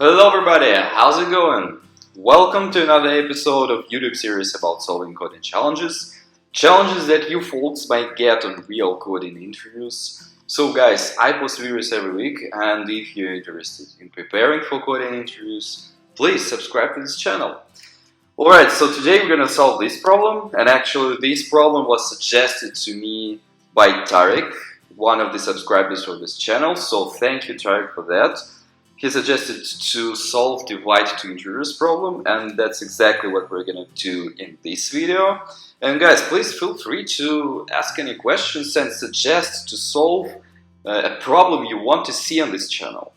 Hello everybody, how's it going? Welcome to another episode of YouTube series about solving coding challenges. Challenges that you folks might get on real coding interviews. So guys, I post videos every week, and if you're interested in preparing for coding interviews, please subscribe to this channel. Alright, so today we're gonna solve this problem, and actually this problem was suggested to me by Tarek, one of the subscribers of this channel, so thank you Tarek for that. He suggested to solve divide to integers problem, and that's exactly what we're gonna do in this video. And guys, please feel free to ask any questions and suggest to solve a problem you want to see on this channel.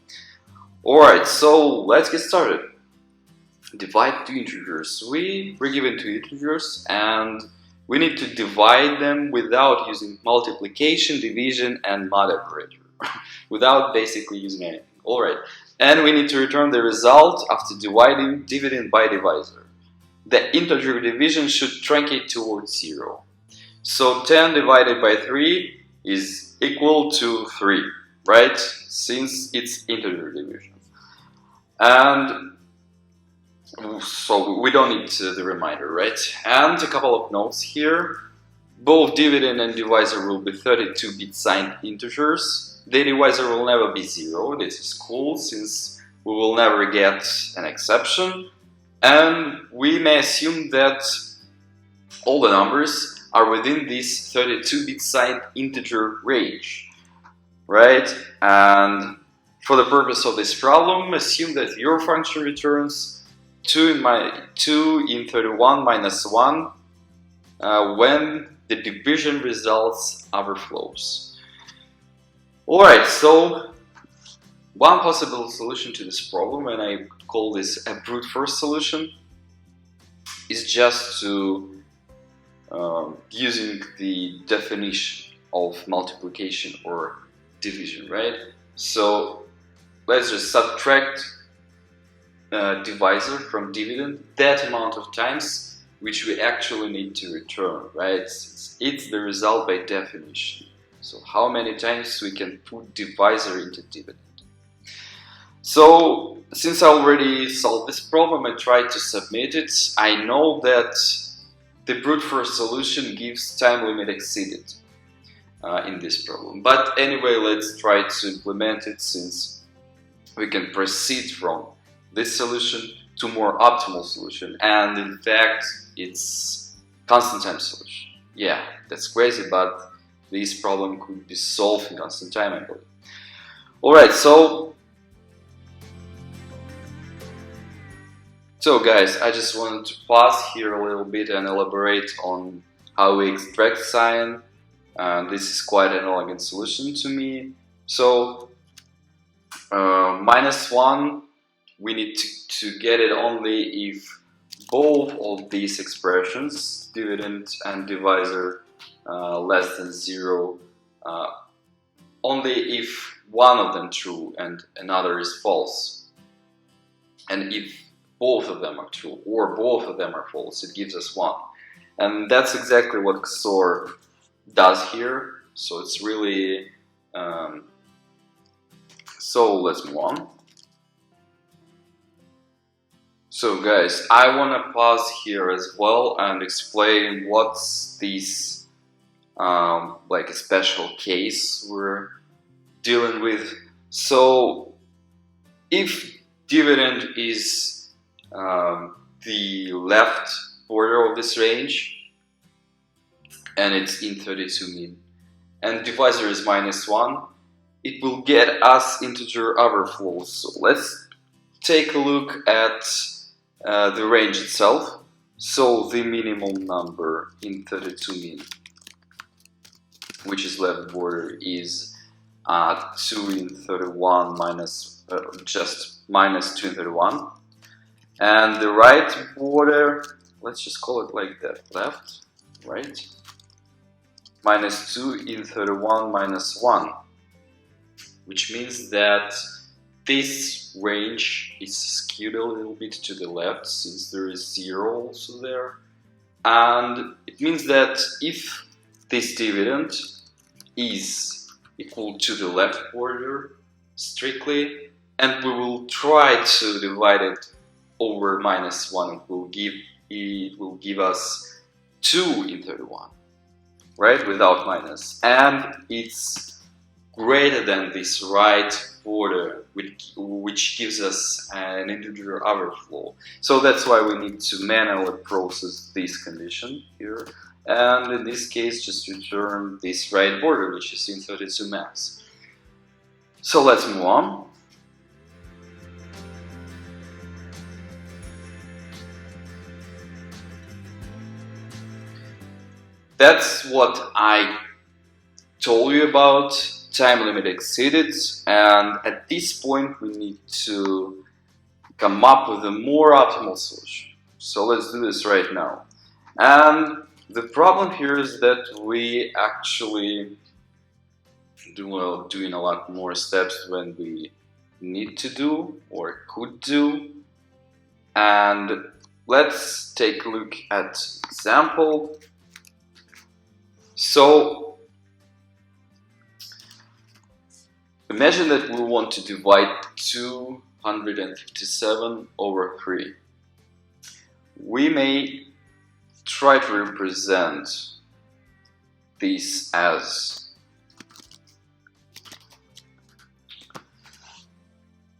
Alright, so let's get started. Divide two integers. We were given two integers and we need to divide them without using multiplication, division, and mod operator. Without basically using anything. Alright. And we need to return the result after dividing dividend by divisor. The integer division should truncate towards 0. So 10 divided by 3 is equal to 3, right? Since it's integer division. And so we don't need the reminder, right? And a couple of notes here. Both dividend and divisor will be 32-bit signed integers. The divisor will never be 0, this is cool, since we will never get an exception. And we may assume that all the numbers are within this 32-bit signed integer range, right? And for the purpose of this problem, assume that your function returns 2 in 31 minus 1 when the division results overflows. Alright, so one possible solution to this problem, and I call this a brute force solution, is just to using the definition of multiplication or division, right? So let's just subtract divisor from dividend that amount of times which we actually need to return, right? It's the result by definition. So how many times we can put divisor into dividend. So since I already solved this problem and tried to submit it, I know that the brute force solution gives time limit exceeded in this problem. But anyway, let's try to implement it, since we can proceed from this solution to more optimal solution. And in fact, it's constant time solution. Yeah, that's crazy, but this problem could be solved in constant time, I believe. Alright, so guys, I just wanted to pause here a little bit and elaborate on how we extract sign. This is quite an elegant solution to me. So minus 1, we need to get it only if both of these expressions, dividend and divisor, less than 0, only if one of them true and another is false. And if both of them are true or both of them are false, it gives us 1. And that's exactly what XOR does here. So it's really so let's move on. So guys, I want to pause here as well and explain what's this like a special case we're dealing with. So if dividend is the left border of this range and it's in 32 min, and divisor is minus 1, it will get us integer overflows. So let's take a look at the range itself. So the minimum number in 32 min, which is left border, is 2 in 31 minus just minus 2 in 31, and the right border, let's just call it like that, left, right, minus 2 in 31 minus 1, which means that this range is skewed a little bit to the left, since there is 0 also there. And it means that if this dividend is equal to the left border strictly, and we will try to divide it over -1. It will give us 2 in 31, right, without minus, and it's greater than this right border, which gives us an integer overflow. So that's why we need to manually process this condition here, and in this case just return this right border, which is in 32 max. So let's move on. That's what I told you about. Time limit exceeded, and at this point we need to come up with a more optimal solution. So let's do this right now. And the problem here is that we actually doing a lot more steps when we need to do or could do. And let's take a look at example. So imagine that we want to divide 257 over 3. We may try to represent this as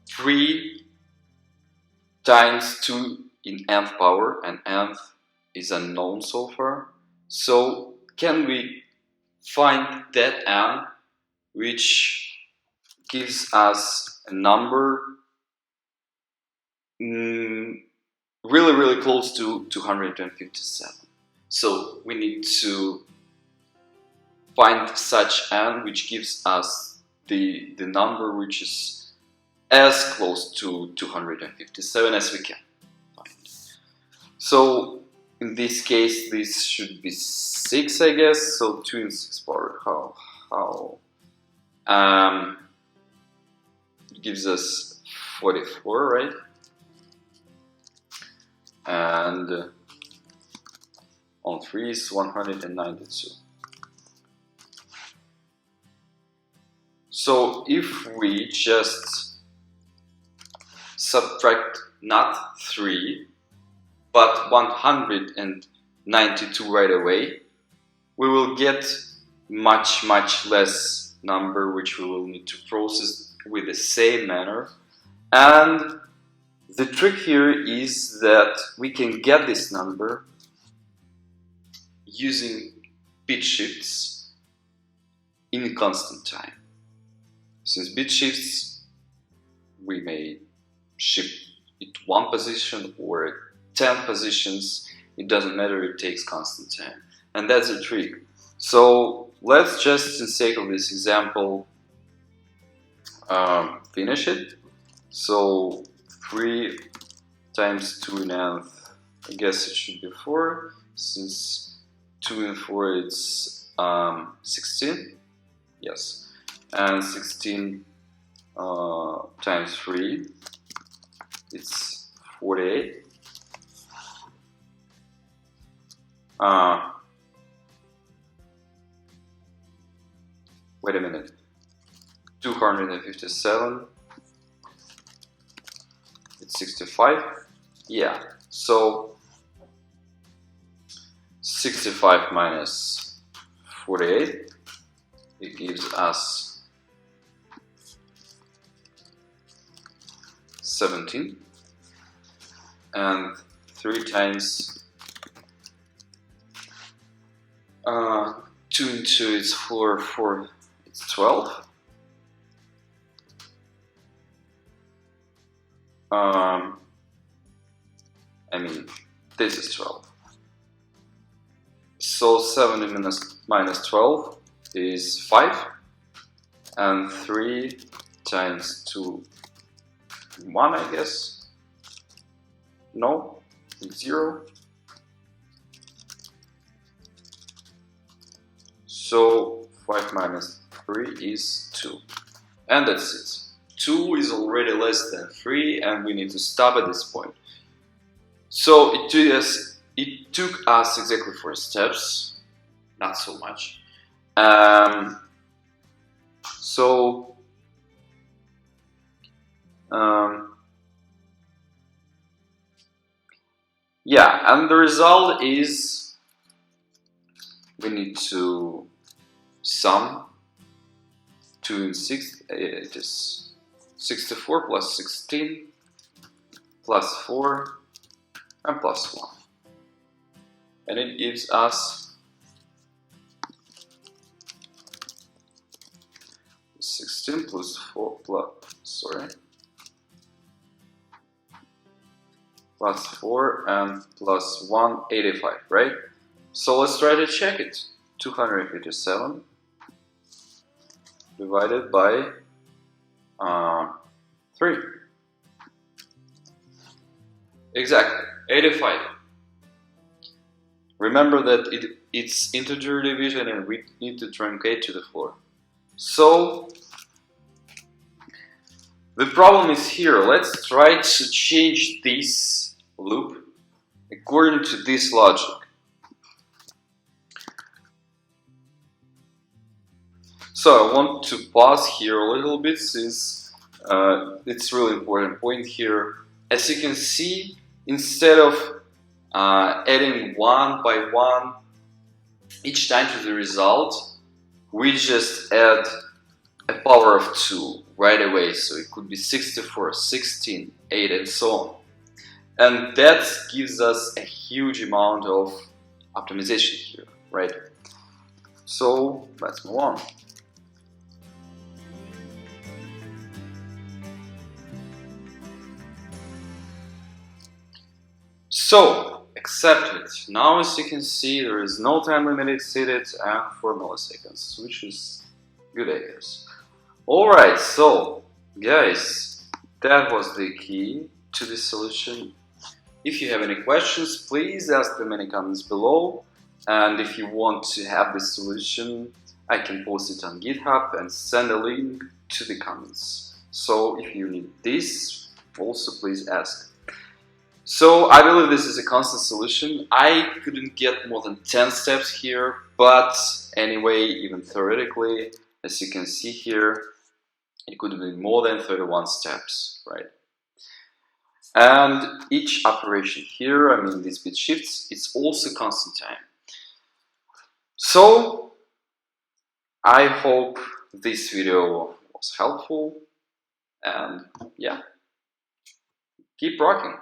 3 times 2 in nth power, and nth is unknown so far. So can we find that n which gives us a number really close to 257. So we need to find such n which gives us the number which is as close to 257 as we can find. So in this case this should be 6, I guess. So 2 in 6 power, how it gives us 44, right? And on 3 is 192. So if we just subtract not 3 but 192 right away, we will get much less number which we will need to process with the same manner. And the trick here is that we can get this number using bit shifts in constant time. Since bit shifts, we may shift it 1 position or 10 positions, it doesn't matter, it takes constant time. And that's the trick. So let's just, in sake of this example, finish it. So 3 times 2 in nth, I guess it should be 4, since 2 in 4 it's 16, yes, and 16 times 3, it's 48. Wait a minute, 257, it's 65, yeah, so 65 minus 48, it gives us 17, and 3 times 2 and 2 is 4, 4 it's 12. I mean, this is 12. So 7 minus 12 is 5, and 3 times 2, 1, I guess. No, it's 0. So 5 minus 3 is 2. And that's it. 2 is already less than 3, and we need to stop at this point. So it took us exactly 4 steps, not so much. So Yeah, and the result is we need to sum 2 and 6. It is 64 plus 16 plus 4 and plus 1. And it gives us 16 plus 4 plus 4 and plus 1, 85, right? So let's try to check it. 257 divided by 3. Exactly, 85. Remember that it's integer division and we need to truncate to the floor. So the problem is here. Let's try to change this loop according to this logic. So I want to pause here a little bit since it's a really important point here. As you can see, instead of adding 1 by 1 each time to the result, we just add a power of 2 right away. So it could be 64, 16, 8 and so on. And that gives us a huge amount of optimization here, right? So let's move on. So, accepted. Now as you can see, there is no time limit exceeded and 4 milliseconds, which is good, I guess. Alright, so guys, that was the key to this solution. If you have any questions, please ask them in the comments below. And if you want to have this solution, I can post it on GitHub and send a link to the comments. So if you need this, also please ask. So I believe this is a constant solution. I couldn't get more than 10 steps here, but anyway, even theoretically, as you can see here, it could have been more than 31 steps, right? And each operation here, I mean these bit shifts, it's also constant time. So I hope this video was helpful, and yeah, keep rocking.